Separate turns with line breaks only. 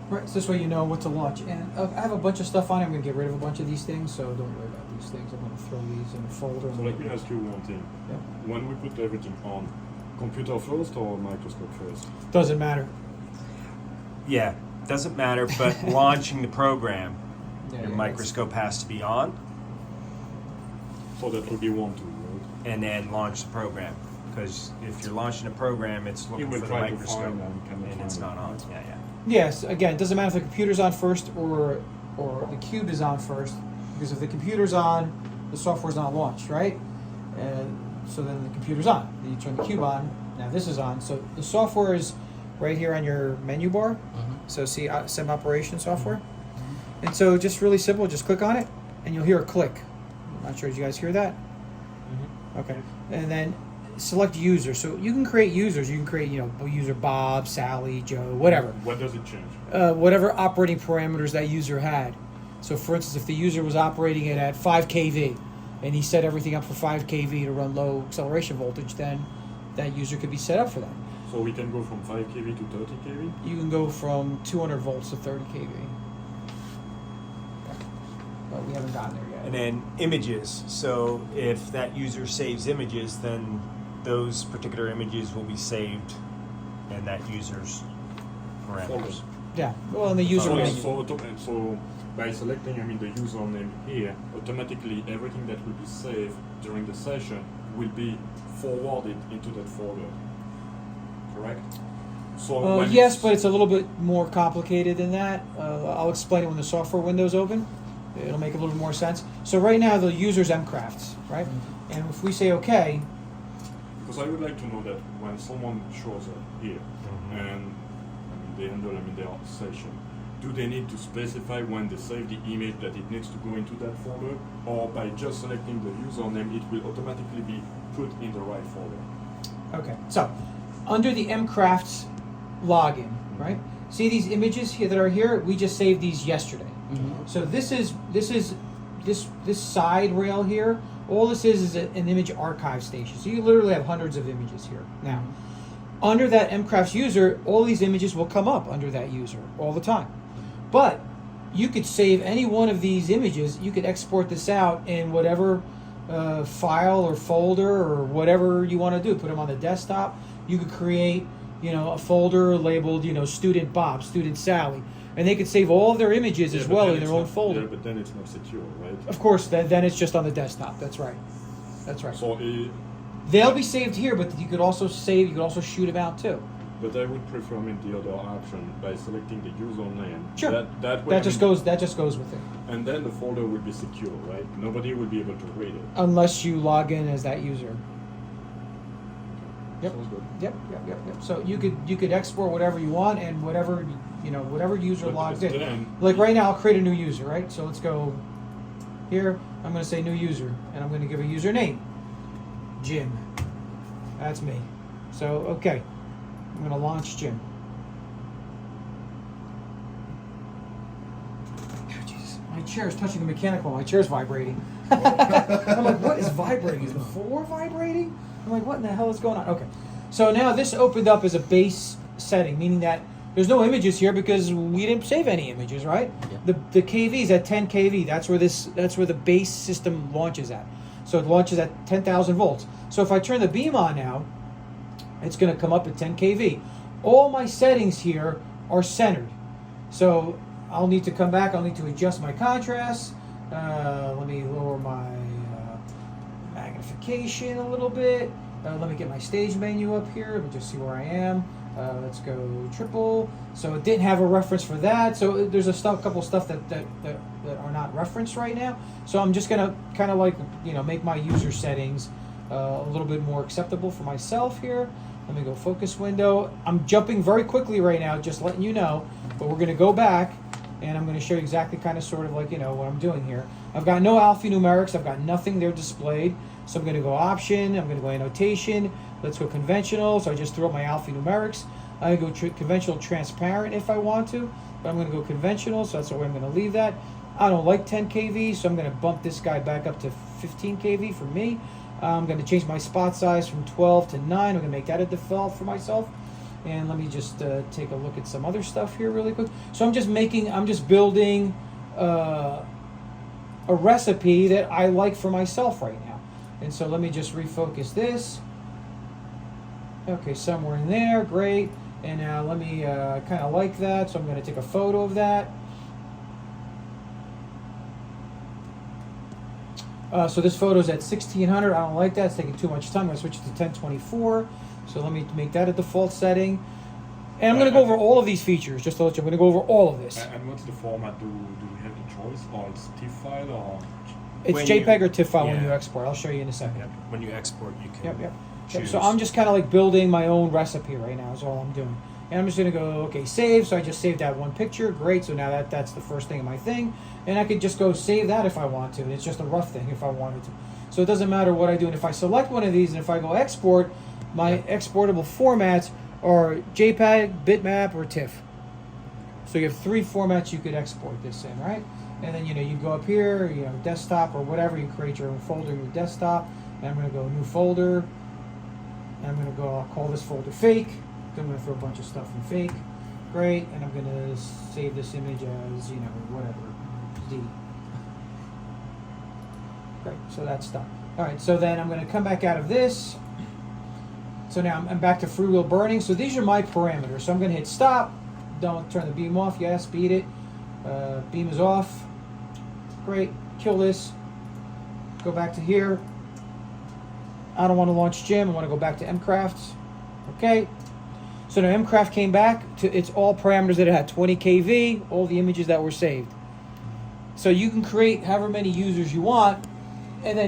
Right, so this way you know what to launch. And I have a bunch of stuff on it. I'm going to get rid of a bunch of these things, so don't worry about these things. I'm going to throw these in a folder.
So let me ask you one thing.
Yeah.
When we put everything on, computer first or microscope first?
Doesn't matter.
Yeah, doesn't matter, but launching the program,
Yeah,
your
yeah,
microscope has to be on,
So that would be 1, 2, right?
and then launch the program. Because if you're launching a program, it's
It
looking
will
for the
try to
microscope,
find and cannot
and it's
find
not
it,
on.
right?
Yeah, yeah.
Yes, again, it doesn't matter if the computer's on first or the cube is on first, because if the computer's on, the software's not launched, right? And so then the computer's on. Then you turn the cube on. Now this is on. So the software is right here on your menu bar. So see SIM operation software. And so just really simple, just click on it and you'll hear a click. I'm not sure, did you guys hear that? Okay. And then select user. So you can create users. You can create, user Bob, Sally, Joe, whatever.
What does it change?
Whatever operating parameters that user had. So for instance, if the user was operating it at 5 kV and he set everything up for 5 kV to run low acceleration voltage, then that user could be set up for that.
So we can go from 5 kV to 30 kV?
You can go from 200 volts to 30 kV. But we haven't gotten there yet.
And then images. So if that user saves images, then those particular images will be saved in that user's parameters.
Yeah, well, in the user
So,
menu.
so by selecting, the username here, automatically everything that will be saved during the session will be forwarded into that folder. Correct? So when
Yes, but it's a little bit more complicated than that. I'll explain it when the software window's open. It'll make a little more sense. So right now the user's mcrafts, right? And if we say okay,
because I would like to know that when someone shows up here and they handle their session, do they need to specify when they save the image that it needs to go into that folder, or by just selecting the username, it will automatically be put in the right folder?
okay. So under the mcrafts login, right? See these images here that are here? We just saved these yesterday. So this side rail here. All this is an image archive station. So you literally have hundreds of images here. Now, under that mcrafts user, all these images will come up under that user all the time. But you could save any one of these images. You could export this out in whatever file or folder or whatever you want to do. Put them on the desktop. You could create, a folder labeled, student Bob, student Sally, and they could save all of their images as well in their own folder.
Yeah, but then it's not secure, right?
Of course, then it's just on the desktop. That's right. That's right.
So,
They'll be saved here, but you could also save. You could also shoot them out too.
but I would prefer the other option by selecting the username.
Sure.
That way,
That just goes with it.
And then the folder will be secure, right? Nobody will be able to read it.
Unless you log in as that user. Yep.
Sounds good.
Yep. So you could export whatever you want and whatever user
But
logs in.
then-
Like right now, I'll create a new user, right? So let's go here. I'm going to say new user, and I'm going to give a username, Jim. That's me. So okay, I'm going to launch Jim. Jesus, my chair is touching the mechanical. My chair's vibrating. I'm like, what is vibrating? Is the floor vibrating? I'm like, what in the hell is going on? Okay, so now this opened up as a base setting, meaning that there's no images here because we didn't save any images, right?
Yeah.
The kV is at 10 kV. That's where the base system launches at. So it launches at 10,000 volts. So if I turn the beam on now, it's going to come up at 10 kV. All my settings here are centered. So I'll need to come back. I'll need to adjust my contrast. Let me lower my magnification a little bit. Let me get my stage menu up here. Let me just see where I am. Let's go triple. So it didn't have a reference for that. So there's couple stuff that are not referenced right now. So I'm just gonna kind of make my user settings a little bit more acceptable for myself here. Let me go focus window. I'm jumping very quickly right now, just letting you know. But we're gonna go back, and I'm gonna show you exactly what I'm doing here. I've got no alphanumerics. I've got nothing there displayed. So I'm gonna go option. I'm gonna go annotation. Let's go conventional. So I just threw up my alphanumerics. I go conventional transparent if I want to, but I'm going to go conventional, so that's the way I'm going to leave that. I don't like 10 kV, so I'm going to bump this guy back up to 15 kV for me. I'm going to change my spot size from 12 to 9. I'm going to make that a default for myself. And let me just take a look at some other stuff here really quick. So I'm just building a recipe that I like for myself right now. And so let me just refocus this. Okay, somewhere in there, great. And now let me kind of like that, so I'm going to take a photo of that. So this photo's at 1600. I don't like that. It's taking too much time. I'm going to switch it to 1024. So let me make that a default setting. And I'm going to go over all of these features, just to let you know. I'm going to go over all of this.
And what's the format? Do we have the choice? Or it's TIFF file or?
It's
When
JPEG
you-
or TIFF file when
yeah.
you export. I'll show you in a second.
Yep. When you export, you can.
Yep.
choose.
So I'm just kind of like building my own recipe right now is all I'm doing. And I'm just going to go, okay, save. So I just saved that one picture. Great. So now that's the first thing in my thing. And I could just go save that if I want to. It's just a rough thing if I wanted to. So it doesn't matter what I do. And if I select one of these and if I go export, my exportable formats are JPEG, bitmap, or TIFF. So you have 3 formats you could export this in, right? And then, you go up here, desktop or whatever, you create your own folder in your desktop. And I'm going to go new folder. And I'm going to go, I'll call this folder fake. I'm going to throw a bunch of stuff in fake. Great. And I'm going to save this image as, whatever, D. Great. So that's done. All right. So then I'm going to come back out of this. So now I'm back to freewheel burning. So these are my parameters. So I'm going to hit stop. Don't turn the beam off. Yes, beat it. Beam is off. Great. Kill this. Go back to here. I don't want to launch Gym. I want to go back to MCraft. Okay. So now MCraft came back to its all parameters that it had 20 kV, all the images that were saved. So you can create however many users you want, and then